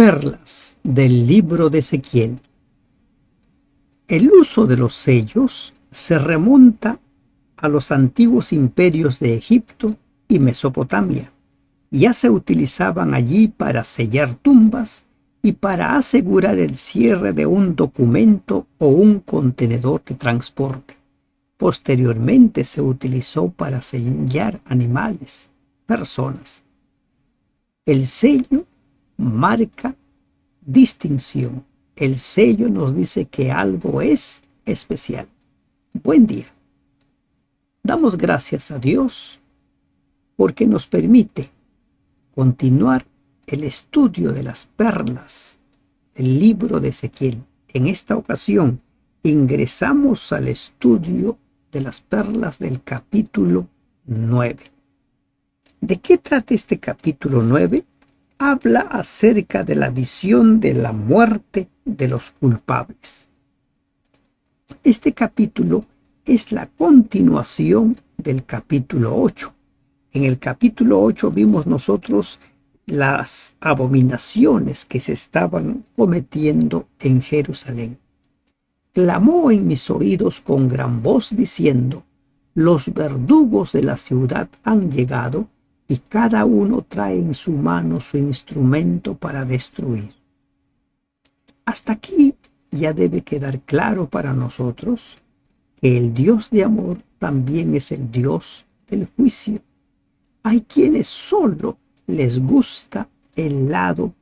Perlas del libro de Ezequiel. El uso de los sellos se remonta a los antiguos imperios de Egipto y Mesopotamia. Ya se utilizaban allí para sellar tumbas y para asegurar el cierre de un documento o un contenedor de transporte. Posteriormente se utilizó para sellar animales, personas. El sello marca distinción. El sello nos dice que algo es especial. Buen día. Damos gracias a Dios porque nos permite continuar el estudio de las perlas del libro de Ezequiel. En esta ocasión ingresamos al estudio de las perlas del capítulo 9. ¿De qué trata este capítulo 9? Habla acerca de la visión de la muerte de los culpables. Este capítulo es la continuación del capítulo 8. En el capítulo 8 vimos nosotros las abominaciones que se estaban cometiendo en Jerusalén. Clamó en mis oídos con gran voz diciendo: los verdugos de la ciudad han llegado y cada uno trae en su mano su instrumento para destruir. Hasta aquí ya debe quedar claro para nosotros que el Dios de amor también es el Dios del juicio. Hay quienes solo les gusta el lado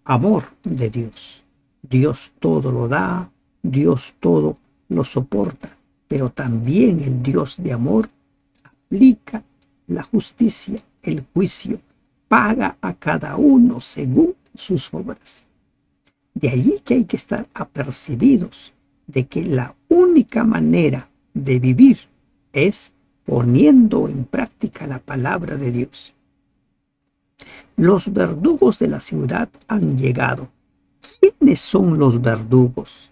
amor de Dios. Dios todo lo da, Dios todo lo soporta, pero también el Dios de amor aplica la justicia, el juicio, paga a cada uno según sus obras. De allí que hay que estar apercibidos de que la única manera de vivir es poniendo en práctica la palabra de Dios. Los verdugos de la ciudad han llegado. ¿Quiénes son los verdugos?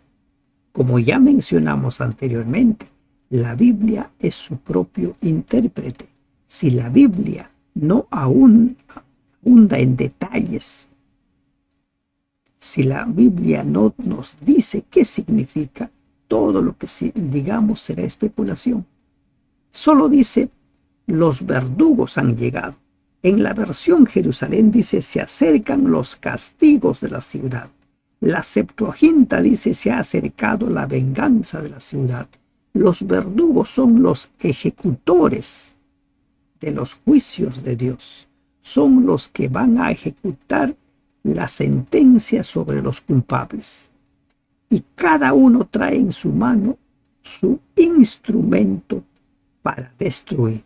Como ya mencionamos anteriormente, la Biblia es su propio intérprete. Si la Biblia no ahonda en detalles, si la Biblia no nos dice qué significa, todo lo que digamos será especulación. Solo dice: los verdugos han llegado. En la versión Jerusalén dice: se acercan los castigos de la ciudad. La Septuaginta dice: se ha acercado la venganza de la ciudad. Los verdugos son los ejecutores de los juicios de Dios. Son los que van a ejecutar la sentencia sobre los culpables. Y cada uno trae en su mano su instrumento para destruir.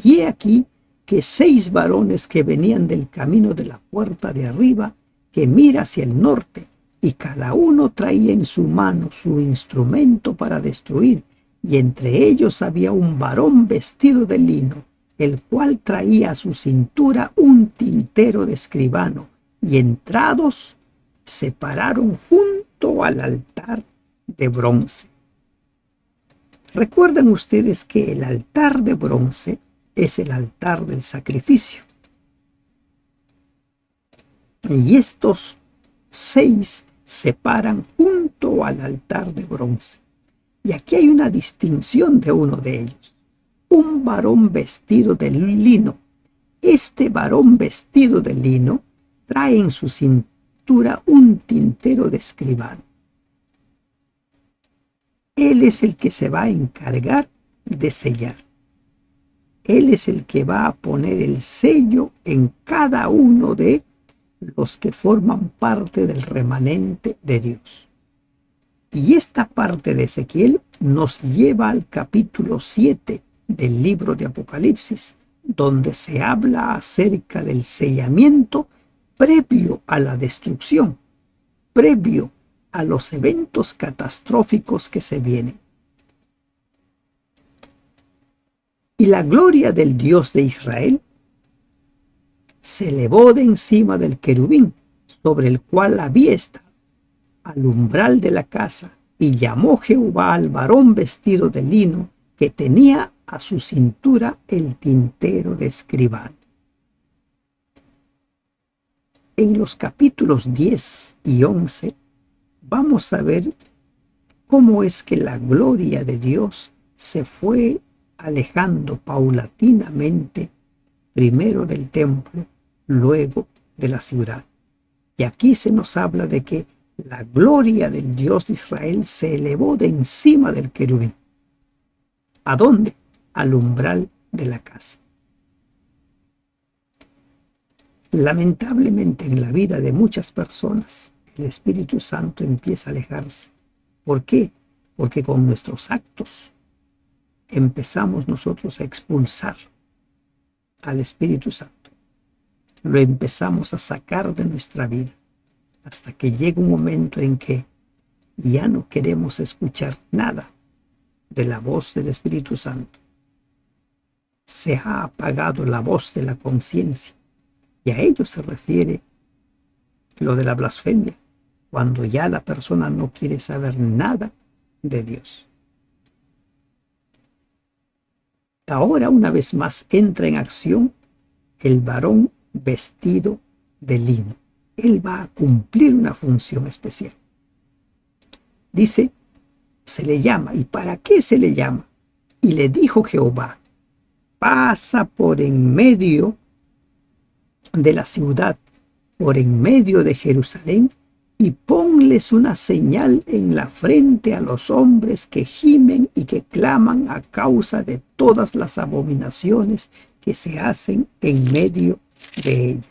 Y he aquí que 6 varones que venían del camino de la puerta de arriba, que mira hacia el norte, y cada uno traía en su mano su instrumento para destruir, y entre ellos había un varón vestido de lino, el cual traía a su cintura un tintero de escribano, y entrados se pararon junto al altar de bronce. Recuerden ustedes que el altar de bronce es el altar del sacrificio. Y estos 6 se paran junto al altar de bronce. Y aquí hay una distinción de uno de ellos. Un varón vestido de lino. Este varón vestido de lino trae en su cintura un tintero de escribano. Él es el que se va a encargar de sellar. Él es el que va a poner el sello en cada uno de los que forman parte del remanente de Dios. Y esta parte de Ezequiel nos lleva al capítulo 7 del libro de Apocalipsis, donde se habla acerca del sellamiento previo a la destrucción, previo a los eventos catastróficos que se vienen. Y la gloria del Dios de Israel se elevó de encima del querubín sobre el cual había estado al umbral de la casa, y llamó Jehová al varón vestido de lino que tenía a su cintura el tintero de escribano. En los capítulos 10 y 11 vamos a ver cómo es que la gloria de Dios se fue alejando paulatinamente, primero del templo, luego de la ciudad. Y aquí se nos habla de que la gloria del Dios de Israel se elevó de encima del querubín. ¿A dónde? Al umbral de la casa. Lamentablemente en la vida de muchas personas el Espíritu Santo empieza a alejarse. ¿Por qué? Porque con nuestros actos empezamos nosotros a expulsar al Espíritu Santo. Lo empezamos a sacar de nuestra vida hasta que llega un momento en que ya no queremos escuchar nada de la voz del Espíritu Santo. Se ha apagado la voz de la conciencia. Y a ello se refiere lo de la blasfemia, cuando ya la persona no quiere saber nada de Dios. Ahora una vez más entra en acción el varón vestido de lino. Él va a cumplir una función especial. Dice, se le llama. ¿Y para qué se le llama? Y le dijo Jehová, pasa por en medio de la ciudad, por en medio de Jerusalén, y ponles una señal en la frente a los hombres que gimen y que claman a causa de todas las abominaciones que se hacen en medio de ella.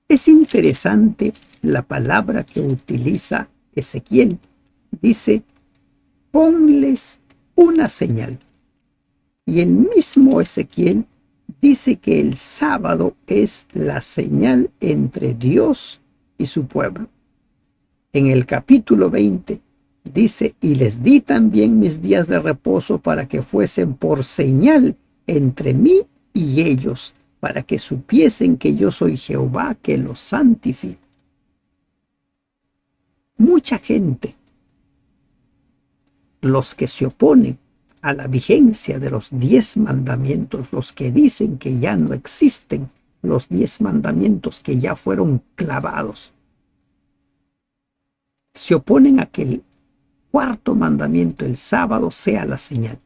Es interesante la palabra que utiliza Ezequiel. Dice, ponles una señal. Y el mismo Ezequiel dice que el sábado es la señal entre Dios y su pueblo. En el capítulo 20 dice, y les di también mis días de reposo para que fuesen por señal entre mí y ellos, para que supiesen que yo soy Jehová que los santifico. Mucha gente, los que se oponen a la vigencia de los 10 mandamientos, los que dicen que ya no existen los 10 mandamientos, que ya fueron clavados, se oponen a que el cuarto mandamiento, el sábado, sea la señal.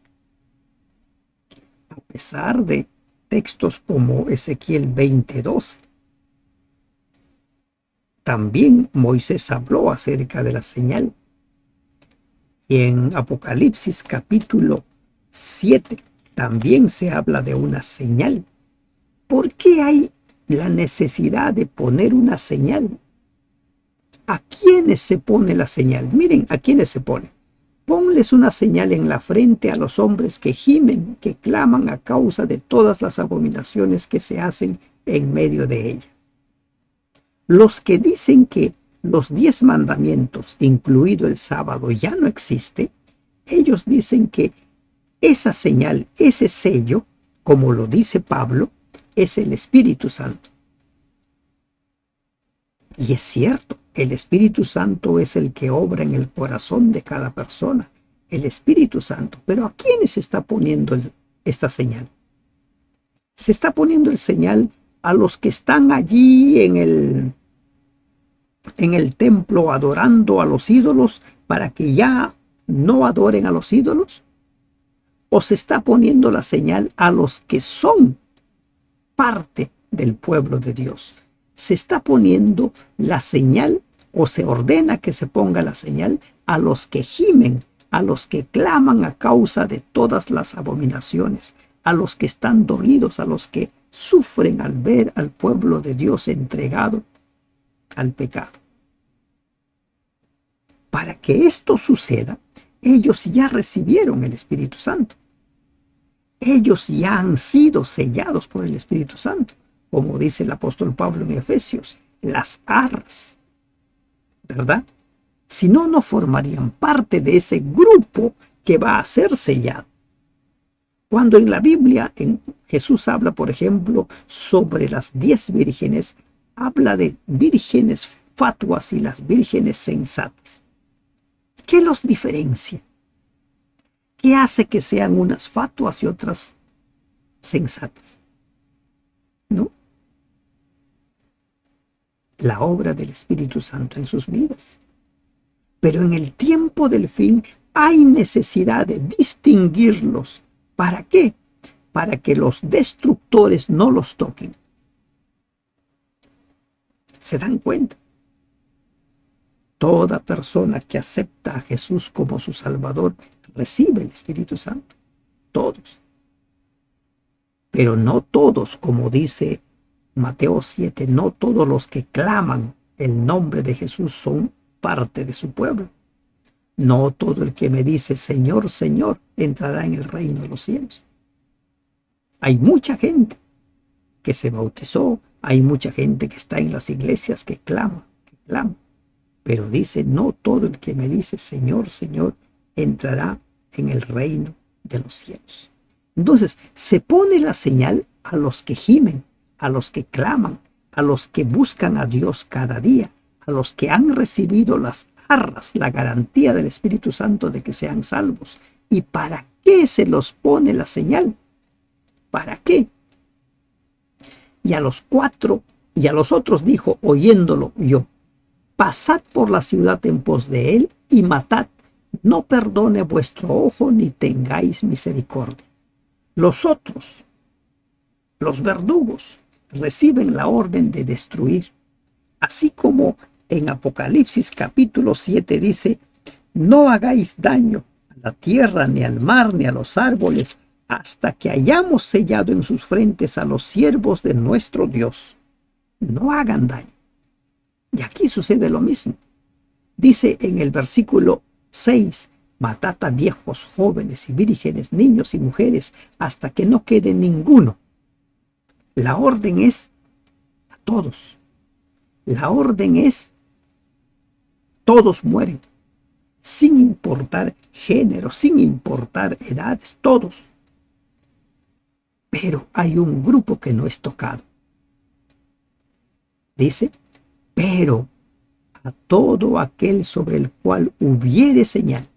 A pesar de textos como Ezequiel 22, también Moisés habló acerca de la señal. Y en Apocalipsis capítulo 7 también se habla de una señal. ¿Por qué hay la necesidad de poner una señal? ¿A quiénes se pone la señal? Miren, ¿a quiénes se pone? Ponles una señal en la frente a los hombres que gimen, que claman a causa de todas las abominaciones que se hacen en medio de ella. Los que dicen que los 10 mandamientos, incluido el sábado, ya no existe, ellos dicen que esa señal, ese sello, como lo dice Pablo, es el Espíritu Santo. Y es cierto, el Espíritu Santo es el que obra en el corazón de cada persona, el Espíritu Santo. Pero ¿a quiénes se está poniendo esta señal? Se está poniendo el señal a los que están allí en el templo adorando a los ídolos para que ya no adoren a los ídolos. ¿O se está poniendo la señal a los que son parte del pueblo de Dios? Se está poniendo la señal, o se ordena que se ponga la señal a los que gimen, a los que claman a causa de todas las abominaciones, a los que están dolidos, a los que sufren al ver al pueblo de Dios entregado al pecado. Para que esto suceda, ellos ya recibieron el Espíritu Santo. Ellos ya han sido sellados por el Espíritu Santo. Como dice el apóstol Pablo en Efesios, las arras, ¿verdad? Si no, no formarían parte de ese grupo que va a ser sellado. Cuando en la Biblia Jesús habla, por ejemplo, sobre las 10 vírgenes, habla de vírgenes fatuas y las vírgenes sensatas. ¿Qué los diferencia? ¿Qué hace que sean unas fatuas y otras sensatas? ¿No? la obra del Espíritu Santo en sus vidas. Pero en el tiempo del fin hay necesidad de distinguirlos. ¿Para qué? Para que los destructores no los toquen. ¿Se dan cuenta? Toda persona que acepta a Jesús como su Salvador recibe el Espíritu Santo. Todos. Pero no todos, como dice Mateo 7, no todos los que claman el nombre de Jesús son parte de su pueblo. No todo el que me dice Señor, Señor, entrará en el reino de los cielos. Hay mucha gente que se bautizó, hay mucha gente que está en las iglesias que clama, pero dice, no todo el que me dice Señor, Señor, entrará en el reino de los cielos. Entonces, se pone la señal a los que gimen, a los que claman, a los que buscan a Dios cada día, a los que han recibido las arras, la garantía del Espíritu Santo de que sean salvos. ¿Y para qué se los pone la señal? ¿Para qué? Y a los otros dijo, oyéndolo yo, pasad por la ciudad en pos de él y matad, no perdone vuestro ojo ni tengáis misericordia. Los otros, los verdugos, reciben la orden de destruir. Así como en Apocalipsis capítulo 7 dice, no hagáis daño a la tierra, ni al mar, ni a los árboles, hasta que hayamos sellado en sus frentes a los siervos de nuestro Dios. No hagan daño. Y aquí sucede lo mismo. Dice en el versículo 6, matad a viejos, jóvenes y vírgenes, niños y mujeres, hasta que no quede ninguno. La orden es a todos. La orden es todos mueren, sin importar género, sin importar edades, todos. Pero hay un grupo que no es tocado. Dice, pero a todo aquel sobre el cual hubiere señal,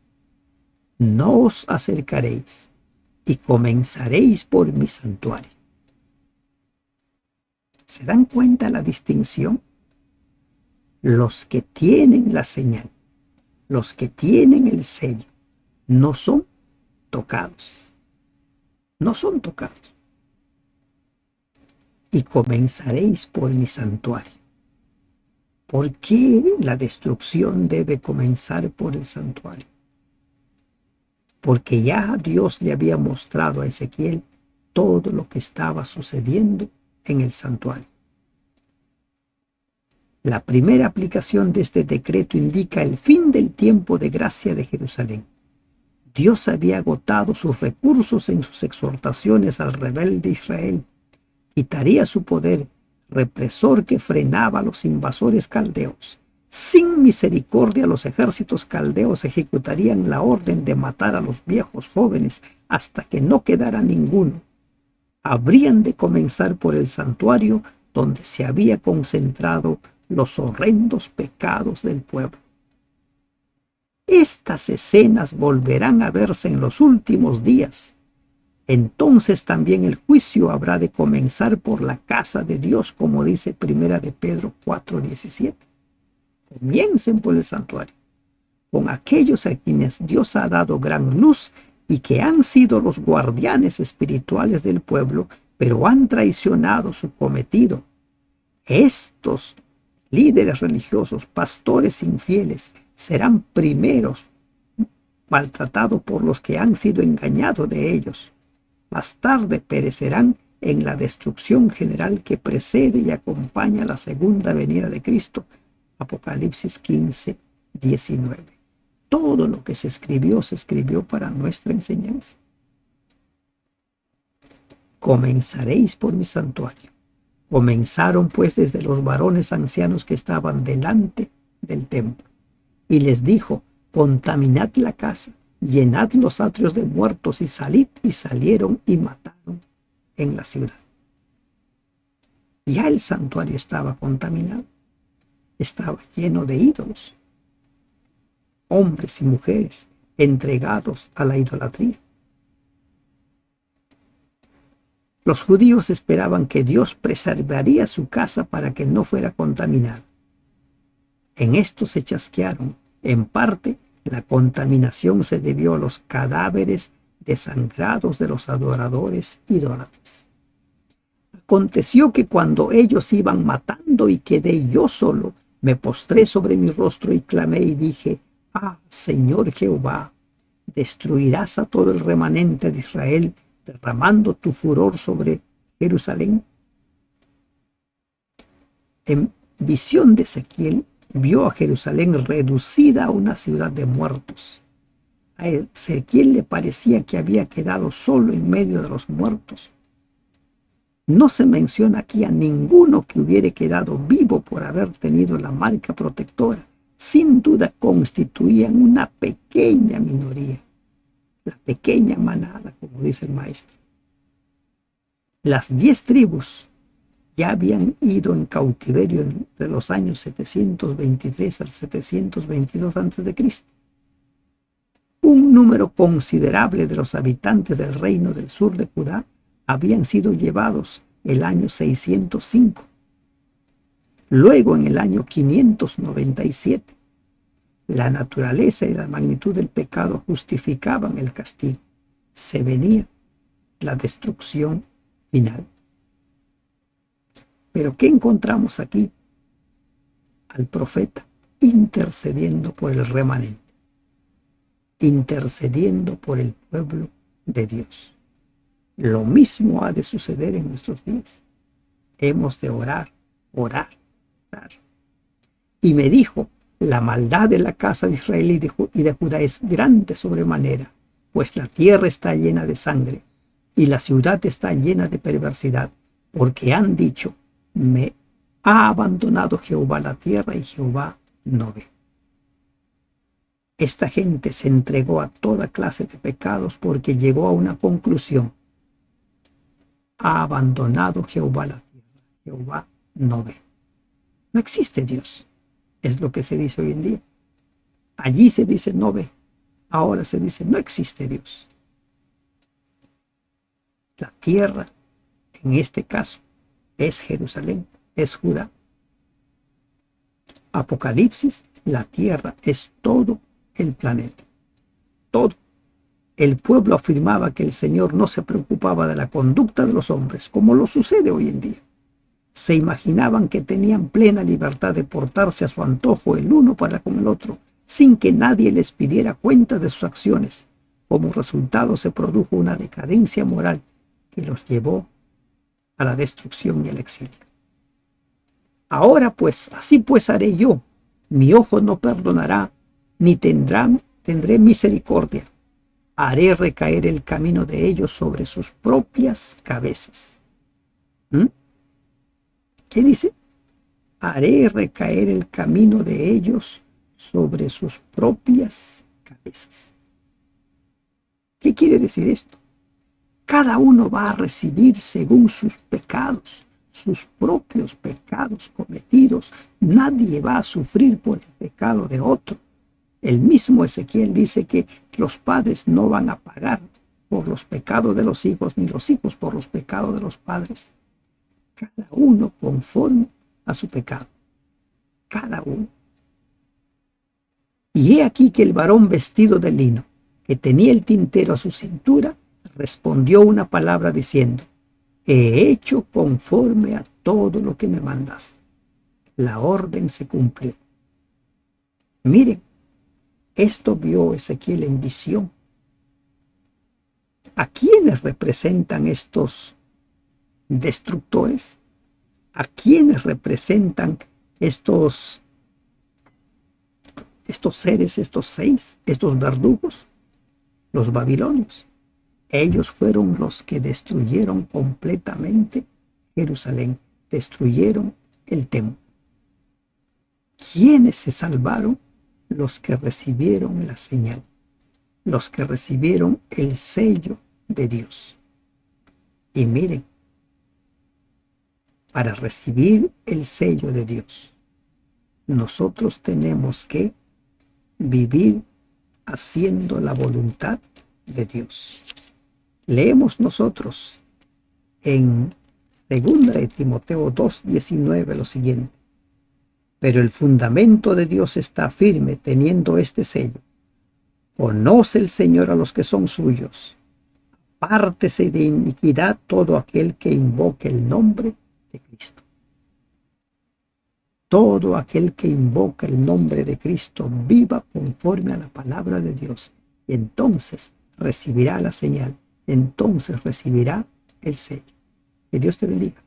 no os acercaréis y comenzaréis por mi santuario. ¿Se dan cuenta la distinción? Los que tienen la señal, los que tienen el sello, no son tocados. No son tocados. Y comenzaréis por mi santuario. ¿Por qué la destrucción debe comenzar por el santuario? Porque ya Dios le había mostrado a Ezequiel todo lo que estaba sucediendo en el santuario. La primera aplicación de este decreto indica el fin del tiempo de gracia de Jerusalén. Dios había agotado sus recursos en sus exhortaciones al rebelde Israel. Quitaría su poder represor que frenaba a los invasores caldeos. Sin misericordia, los ejércitos caldeos ejecutarían la orden de matar a los viejos jóvenes hasta que no quedara ninguno. Habrían de comenzar por el santuario donde se había concentrado los horrendos pecados del pueblo. Estas escenas volverán a verse en los últimos días. Entonces también el juicio habrá de comenzar por la casa de Dios, como dice Primera de Pedro 4:17. Comiencen por el santuario, con aquellos a quienes Dios ha dado gran luz y que han sido los guardianes espirituales del pueblo, pero han traicionado su cometido. Estos líderes religiosos, pastores infieles, serán primeros maltratados por los que han sido engañados de ellos. Más tarde perecerán en la destrucción general que precede y acompaña la segunda venida de Cristo. Apocalipsis 15:19. Todo lo que se escribió para nuestra enseñanza. Comenzaréis por mi santuario. Comenzaron pues desde los varones ancianos que estaban delante del templo. Y les dijo, contaminad la casa, llenad los atrios de muertos y salid, y salieron y mataron en la ciudad. Ya el santuario estaba contaminado, estaba lleno de ídolos, hombres y mujeres entregados a la idolatría. Los judíos esperaban que Dios preservaría su casa para que no fuera contaminada. En esto se chasquearon. En parte, la contaminación se debió a los cadáveres desangrados de los adoradores idólatras. Aconteció que cuando ellos iban matando y quedé yo solo, me postré sobre mi rostro y clamé y dije: Ah, Señor Jehová, ¿destruirás a todo el remanente de Israel, derramando tu furor sobre Jerusalén? En visión de Ezequiel, vio a Jerusalén reducida a una ciudad de muertos. A Ezequiel le parecía que había quedado solo en medio de los muertos. No se menciona aquí a ninguno que hubiera quedado vivo por haber tenido la marca protectora. Sin duda constituían una pequeña minoría, la pequeña manada, como dice el maestro. Las 10 tribus ya habían ido en cautiverio entre los años 723 al 722 a.C. Un número considerable de los habitantes del reino del sur de Judá habían sido llevados el año 605. Luego, en el año 597, la naturaleza y la magnitud del pecado justificaban el castigo. Se venía la destrucción final. Pero ¿qué encontramos aquí? Al profeta intercediendo por el remanente, intercediendo por el pueblo de Dios. Lo mismo ha de suceder en nuestros días. Hemos de orar, orar, orar. Y me dijo: la maldad de la casa de Israel y de Judá es grande sobremanera, pues la tierra está llena de sangre y la ciudad está llena de perversidad, porque han dicho: me ha abandonado Jehová la tierra y Jehová no ve. Esta gente se entregó a toda clase de pecados porque llegó a una conclusión: ha abandonado Jehová la tierra, Jehová no ve. No existe Dios, es lo que se dice hoy en día. Allí se dice no ve, ahora se dice no existe Dios. La tierra, en este caso, es Jerusalén, es Judá. Apocalipsis, la tierra es todo el planeta, todo. El pueblo afirmaba que el Señor no se preocupaba de la conducta de los hombres, como lo sucede hoy en día. Se imaginaban que tenían plena libertad de portarse a su antojo el uno para con el otro, sin que nadie les pidiera cuenta de sus acciones. Como resultado se produjo una decadencia moral que los llevó a la destrucción y al exilio. Ahora pues, así pues haré yo. Mi ojo no perdonará, ni tendré misericordia. Haré recaer el camino de ellos sobre sus propias cabezas. ¿Qué dice? Haré recaer el camino de ellos sobre sus propias cabezas. ¿Qué quiere decir esto? Cada uno va a recibir según sus pecados, sus propios pecados cometidos. Nadie va a sufrir por el pecado de otro. El mismo Ezequiel dice que los padres no van a pagar por los pecados de los hijos, ni los hijos por los pecados de los padres. Cada uno conforme a su pecado. Cada uno. Y he aquí que el varón vestido de lino, que tenía el tintero a su cintura, respondió una palabra diciendo: he hecho conforme a todo lo que me mandaste. La orden se cumplió. Miren, esto vio Ezequiel en visión. ¿A quiénes representan estos destructores? ¿A quiénes representan estos seres, estos 6, estos verdugos? Los babilonios. Ellos fueron los que destruyeron completamente Jerusalén, destruyeron el templo. ¿Quiénes se salvaron? Los que recibieron la señal, los que recibieron el sello de Dios. Y miren, para recibir el sello de Dios, nosotros tenemos que vivir haciendo la voluntad de Dios. Leemos nosotros en 2 de Timoteo 2:19 lo siguiente: Pero el fundamento de Dios está firme teniendo este sello. Conoce el Señor a los que son suyos. Apártese de iniquidad todo aquel que invoque el nombre de Cristo. Todo aquel que invoca el nombre de Cristo viva conforme a la palabra de Dios. Entonces recibirá la señal. Entonces recibirá el sello. Que Dios te bendiga.